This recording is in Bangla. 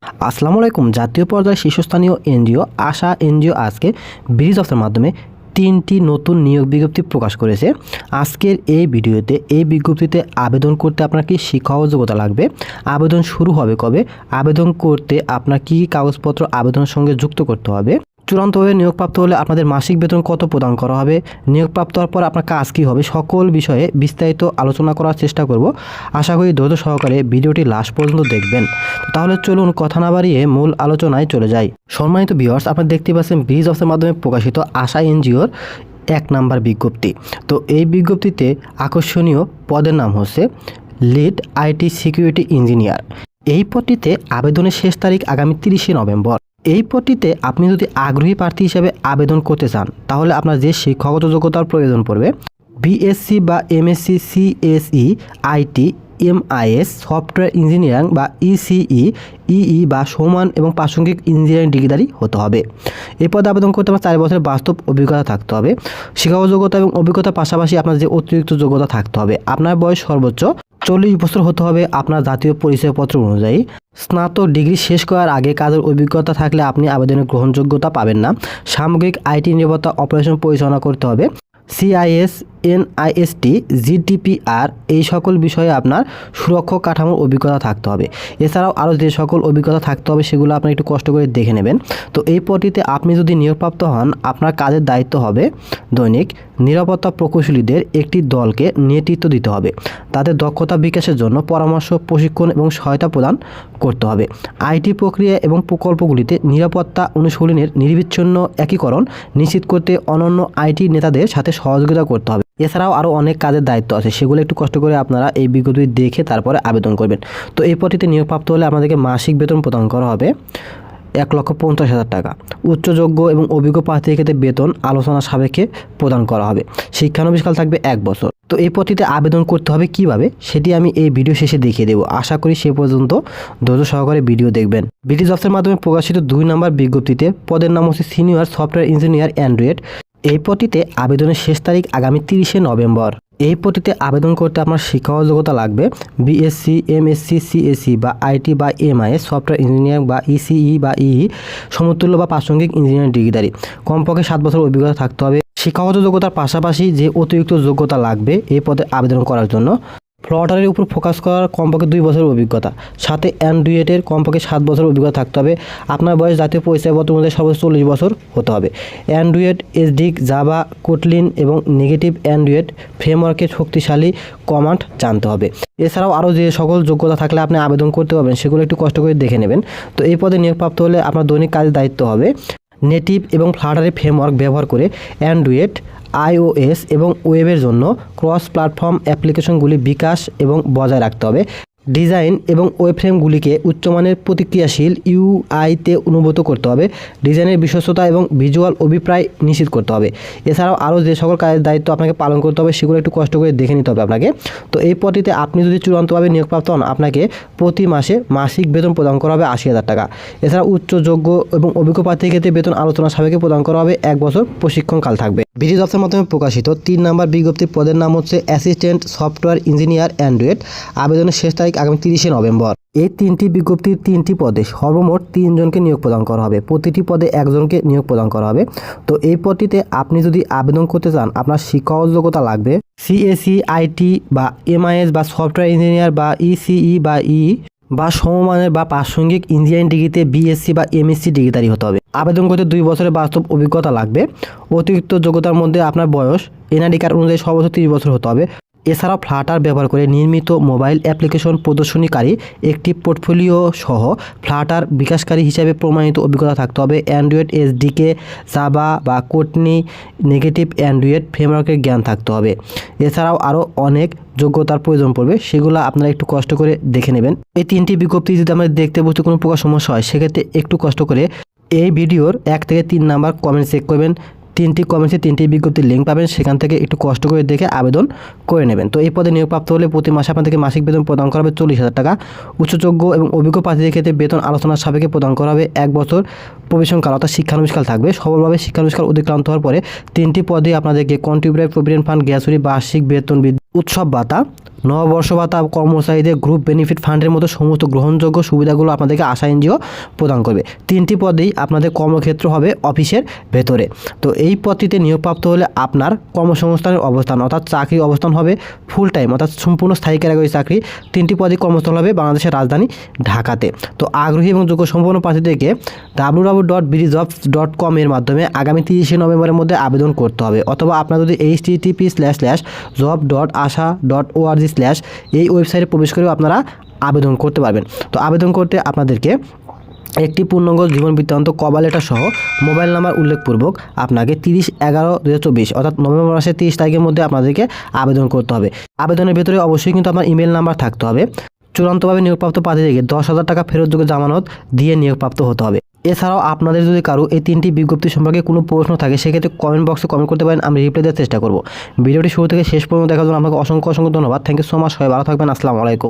আসসালামু আলাইকুম। জাতীয় পর্যায়ে শীর্ষস্থানীয় এনজিও আশা এনজিও আজকে ব্রিজ অফের মাধ্যমে 3টি নতুন নিয়োগ বিজ্ঞপ্তি প্রকাশ করেছে। আজকের এই ভিডিওতে এই বিজ্ঞপ্তিতে আবেদন করতে আপনার কি শিক্ষা ও যোগ্যতা লাগবে, আবেদন শুরু হবে কবে, আবেদন করতে আপনার কী কী কাগজপত্র আবেদনের সঙ্গে যুক্ত করতে হবে, চূড়ান্তভাবে নিয়োগপ্রাপ্ত হলে আপনাদের মাসিক বেতন কত প্রদান করা হবে, নিয়োগপ্রাপ্ত হওয়ার পর আপনার কাজ কী হবে, সকল বিষয়ে বিস্তারিত আলোচনা করার চেষ্টা করব। আশা করি ধৈর্য সহকারে ভিডিওটি লাস্ট পর্যন্ত দেখবেন। তাহলে চলুন কথা না বাড়িয়ে মূল আলোচনায় চলে যাই। সম্মানিত ভিউয়ার্স, আপনারা দেখতে পাচ্ছেন ব্রিজ অফের মাধ্যমে প্রকাশিত আশা এনজিওর 1 নাম্বার বিজ্ঞপ্তি। তো এই বিজ্ঞপ্তিতে আকর্ষণীয় পদের নাম হচ্ছে লিড আইটি সিকিউরিটি ইঞ্জিনিয়ার। এই পদটিতে আবেদনের শেষ তারিখ আগামী 30শে নভেম্বর। এই পদটিতে আপনি যদি আগ্রহী প্রার্থী হিসেবে আবেদন করতে চান তাহলে আপনার যে শিক্ষাগত যোগ্যতার প্রয়োজন পড়বে বিএসসি বা MSc CSE IT MIS software engineering বা ইসিই ইই বা সমান এবং প্রাসঙ্গিক ইঞ্জিনিয়ারিং ডিগ্রিধারী হতে হবে। এই পদে আবেদন করতে আপনার 4 বছরের বাস্তব অভিজ্ঞতা থাকতে হবে। শিক্ষাগত যোগ্যতা এবং অভিজ্ঞতার পাশাপাশি আপনার যে অতিরিক্ত যোগ্যতা থাকতে হবে। আপনার বয়স সর্বোচ্চ 40 বছর হতে হবে আপনার জাতীয় পরিচয়পত্র অনুযায়ী। স্নাতক ডিগ্রি শেষ করার আগে কাজের অভিজ্ঞতা থাকলে আপনি আবেদনের গ্রহণযোগ্যতা পাবেন না। সামগ্রিক আইটি নিরাপত্তা অপারেশন পরিচালনা করতে হবে। সিআইএস এনআইএসটি জিডিপিআর এই সকল বিষয়ে আপনার সুরক্ষা কাঠামোর অভিজ্ঞতা থাকতে হবে। এছাড়াও আরও যে সকল অভিজ্ঞতা থাকতে হবে সেগুলো আপনার একটু কষ্ট করে দেখে নেবেন। তো এই পদটিতে আপনি যদি নিয়োগপ্রাপ্ত হন আপনার কাজের দায়িত্ব হবে দৈনিক নিরাপত্তা প্রকৌশলীদের একটি দলকে নেতৃত্ব দিতে হবে। তাদের দক্ষতা বিকাশের জন্য পরামর্শ, প্রশিক্ষণ এবং সহায়তা প্রদান করতে হবে। আইটি প্রক্রিয়া এবং প্রকল্পগুলিতে নিরাপত্তা অনুশীলনের নিরবিচ্ছিন্ন একীকরণ নিশ্চিত করতে অনন্য আইটি নেতাদের সাথে সহযোগিতা করতে হবে। এছাড়াও আরও অনেক কাজের দায়িত্ব আছে, সেগুলো একটু কষ্ট করে আপনারা এই বিজ্ঞপ্তি দেখে তারপরে আবেদন করবেন। তো এই পদটিতে নিয়োগপ্রাপ্ত হলে আপনাদেরকে মাসিক বেতন প্রদান করা হবে 1,50,000 টাকা। উচ্চযোগ্য এবং অভিজ্ঞ প্রার্থীর ক্ষেত্রে বেতন আলোচনা সাপেক্ষে প্রদান করা হবে। শিক্ষানবিশকাল থাকবে 1 বছর। তো এই পদটিতে আবেদন করতে হবে কিভাবে সেটি আমি এই ভিডিও শেষে দেখিয়ে দেবো। আশা করি সে পর্যন্ত ধৈর্য সহকারে ভিডিও দেখবেন। ব্রিজ অফের মাধ্যমে প্রকাশিত 2 নম্বর বিজ্ঞপ্তিতে পদের নাম হচ্ছে সিনিয়র সফটওয়্যার ইঞ্জিনিয়ার অ্যান্ড্রয়েড। এই পদটিতে আবেদনের শেষ তারিখ আগামী 30শে নভেম্বর। এই পদটিতে আবেদন করতে আপনার শিক্ষাগত যোগ্যতা লাগবে বিএসসি এমএসসি সিএসসি বা আইটি বা এমআইএস সফটওয়্যার ইঞ্জিনিয়ারিং বা ইসিই বা ইই সমতুল্য বা প্রাসঙ্গিক ইঞ্জিনিয়ারিং ডিগ্রিধারী। কমপক্ষে 7 বছর অভিজ্ঞতা থাকতে হবে। শিক্ষাগত যোগ্যতার পাশাপাশি যে অতিরিক্ত যোগ্যতা লাগবে এই পদে আবেদন করার জন্য ফ্লটারের উপর ফোকাস করার কমপক্ষে 2 বছরের অভিজ্ঞতা, সাথে অ্যান্ড্রয়েডের কমপক্ষে 7 বছর অভিজ্ঞতা থাকতে হবে। আপনার বয়স জাতীয় পরিচয়পত্র অনুযায়ী সর্বোচ্চ 40 বছর হতে হবে। অ্যান্ড্রয়েড এসডিক জাভা কোটলিন এবং নেগেটিভ অ্যান্ড্রয়েড ফ্রেমওয়ার্কের শক্তিশালী কমান্ড জানতে হবে। এছাড়াও আরও যে সকল যোগ্যতা থাকলে আপনি আবেদন করতে পারবেন সেগুলো একটু কষ্ট করে দেখে নেবেন। তো এই পদে নিয়োগপ্রাপ্ত হলে আপনার দৈনিক কাজের দায়িত্ব হবে নেটিভ এবং ফ্লাটারের ফ্রেমওয়ার্ক ব্যবহার করে অ্যান্ড্রয়েড আইওএস এবং ওয়েবের জন্য ক্রস প্ল্যাটফর্ম অ্যাপ্লিকেশনগুলি বিকাশ এবং বজায় রাখতে হবে। ডিজাইন এবং ওয়েবফ্রেমগুলিকে উচ্চমানের প্রতিক্রিয়াশীল ইউআইতে অনুভূত করতে হবে। ডিজাইনের বিশ্বস্ততা এবং ভিজুয়াল অভিপ্রায় নিশ্চিত করতে হবে। এছাড়াও আরও যে সকল কাজের দায়িত্ব আপনাকে পালন করতে হবে সেগুলো একটু কষ্ট করে দেখে নিতে হবে আপনাকে। তো এই পদটিতে আপনি যদি চূড়ান্তভাবে নিয়োগপ্রাপ্ত হন আপনাকে প্রতি মাসে মাসিক বেতন প্রদান করা হবে 80,000 টাকা। এছাড়া উচ্চযোগ্য এবং অভিজ্ঞ প্রার্থীর ক্ষেত্রে বেতন আলোচনা সাপেক্ষে প্রদান করা হবে 1 বছর প্রশিক্ষণকাল থাকবে। ব্রিজ অফের মাধ্যমে প্রকাশিত 3 নম্বর বিজ্ঞপ্তির পদের নাম হচ্ছে অ্যাসিস্ট্যান্ট সফটওয়্যার ইঞ্জিনিয়ার অ্যান্ড্রয়েড। আবেদনের শেষ তারিখ আগামী 30শে নভেম্বর। এই 3টি বিজ্ঞপ্তির 3টি পদে সর্বমোট 3 জনকে নিয়োগ প্রদান করা হবে। প্রতিটি পদে 1 জনকে নিয়োগ প্রদান করা হবে। তো এই পদটিতে আপনি যদি আবেদন করতে চান আপনার শিক্ষাগত যোগ্যতা লাগবে সিএসই আইটি বা এমআইএস বা সফটওয়্যার ইঞ্জিনিয়ার বা ইসিই বা ইই বা সমমানের বা প্রাসঙ্গিক ইঞ্জিনিয়ারিং ডিগ্রিতে বিএসসি বা এমএসসি ডিগ্রিধারী হতে হবে। আবেদন করতে 2 বছরের বাস্তব অভিজ্ঞতা লাগবে। অতিরিক্ত যোগ্যতার মধ্যে আপনার বয়স এনআইডি কার্ড অনুযায়ী সর্বোচ্চ 30 বছর হতে হবে। এছাড়াও ফ্লাটার ব্যবহার করে নির্মিত মোবাইল অ্যাপ্লিকেশন প্রদর্শনীকারী একটি পোর্টফোলিও সহ ফ্লাটার বিকাশকারী হিসাবে প্রমাণিত অভিজ্ঞতা থাকতে হবে। অ্যান্ড্রয়েড এসডিকে জাভা বা কোটনি নেগেটিভ অ্যান্ড্রয়েড ফ্রেমওয়ার্কের জ্ঞান থাকতে হবে। এছাড়াও আরও অনেক যোগ্যতার প্রয়োজন পড়বে, সেগুলো আপনারা একটু কষ্ট করে দেখে নেবেন। এই 3টি বিজ্ঞপ্তি যদি আমরা দেখতে বুঝতে কোনো প্রকার সমস্যা হয় সেক্ষেত্রে একটু কষ্ট করে এই ভিডিওর 1 থেকে 3 নাম্বার কমেন্ট চেক করবেন। 3টি কমেন্টসে 3টি বিজ্ঞপ্তির লিঙ্ক পাবেন, সেখান থেকে একটু কষ্ট করে দেখে আবেদন করে নেবেন। তো এই পদে নিয়োগপ্রাপ্ত হলে প্রতি মাসে আপনাদেরকে মাসিক বেতন প্রদান করা হবে 40,000 টাকা। উচ্চযোগ্য এবং অভিজ্ঞ প্রার্থীদের ক্ষেত্রে বেতন আলোচনার সাপেক্ষে প্রদান করা হবে 1 বছর প্রবেশনকাল অর্থাৎ শিক্ষানবিশকাল থাকবে। সফলভাবে শিক্ষানবিশকাল অতিক্রান্ত হওয়ার পরে 3টি পদে আপনাদেরকে কন্ট্রিবিউটরি প্রভিডেন্ট ফান্ড, গ্যাসুরি, বার্ষিক বেতন, উৎসব ভাতা, নববর্ষ ভাতা, কর্মচারীদের গ্রুপ বেনিফিট ফান্ডের মতো সমস্ত গ্রহণযোগ্য সুবিধাগুলো আপনাদেরকে আশা এনজিও প্রদান করবে। 3টি পদেই আপনাদের কর্মক্ষেত্র হবে অফিসের ভেতরে। তো এই পদটিতে নিয়োগপ্রাপ্ত হলে আপনার কর্মসংস্থানের অবস্থান অর্থাৎ চাকরির অবস্থান হবে ফুল টাইম অর্থাৎ সম্পূর্ণ স্থায়ী ক্যাটাগরি চাকরি। 3টি পদই কর্মস্থল হবে বাংলাদেশের রাজধানী ঢাকাতে। তো আগ্রহী এবং যোগ্য সম্পন্ন প্রার্থীদেরকে www.bdjobs.com এর মাধ্যমে আগামী 30শে নভেম্বরের মধ্যে আবেদন করতে হবে, অথবা আপনারা যদি http://job.asha.org/ এই ওয়েবসাইটে প্রবেশ করেও আপনারা আবেদন করতে পারবেন। তো আবেদন করতে আপনাদেরকে একটি পূর্ণাঙ্গ জীবন বৃত্তান্ত কভার লেটার সহ মোবাইল নাম্বার উল্লেখপূর্বক আপনাকে 30/11/2024 অর্থাৎ নভেম্বর মাসের 30 তারিখের মধ্যে আপনাদেরকে আবেদন করতে হবে। আবেদনের ভেতরে অবশ্যই কিন্তু আপনার ইমেল নাম্বার থাকতে হবে। চূড়ান্তভাবে নিয়োগপ্রাপ্ত প্রার্থীদেরকে 10,000 টাকা ফেরতযোগ্য জামানত দিয়ে নিয়োগপ্রাপ্ত হতে হবে। এছাড়াও আপনাদের যদি কারো এই 3টি বিজ্ঞপ্তি সম্পর্কে কোনো প্রশ্ন থাকে সেক্ষেত্রে কমেন্ট বক্সে কমেন্ট করতে পারেন, আমি রিপ্লাই দেওয়ার চেষ্টা করব। ভিডিওটি শুরু থেকে শেষ পর্যন্ত দেখার জন্য আপনাকে অসংখ্য ধন্যবাদ। Thank you so much. সবাই ভালো থাকবেন। আসসালামু আলাইকুম।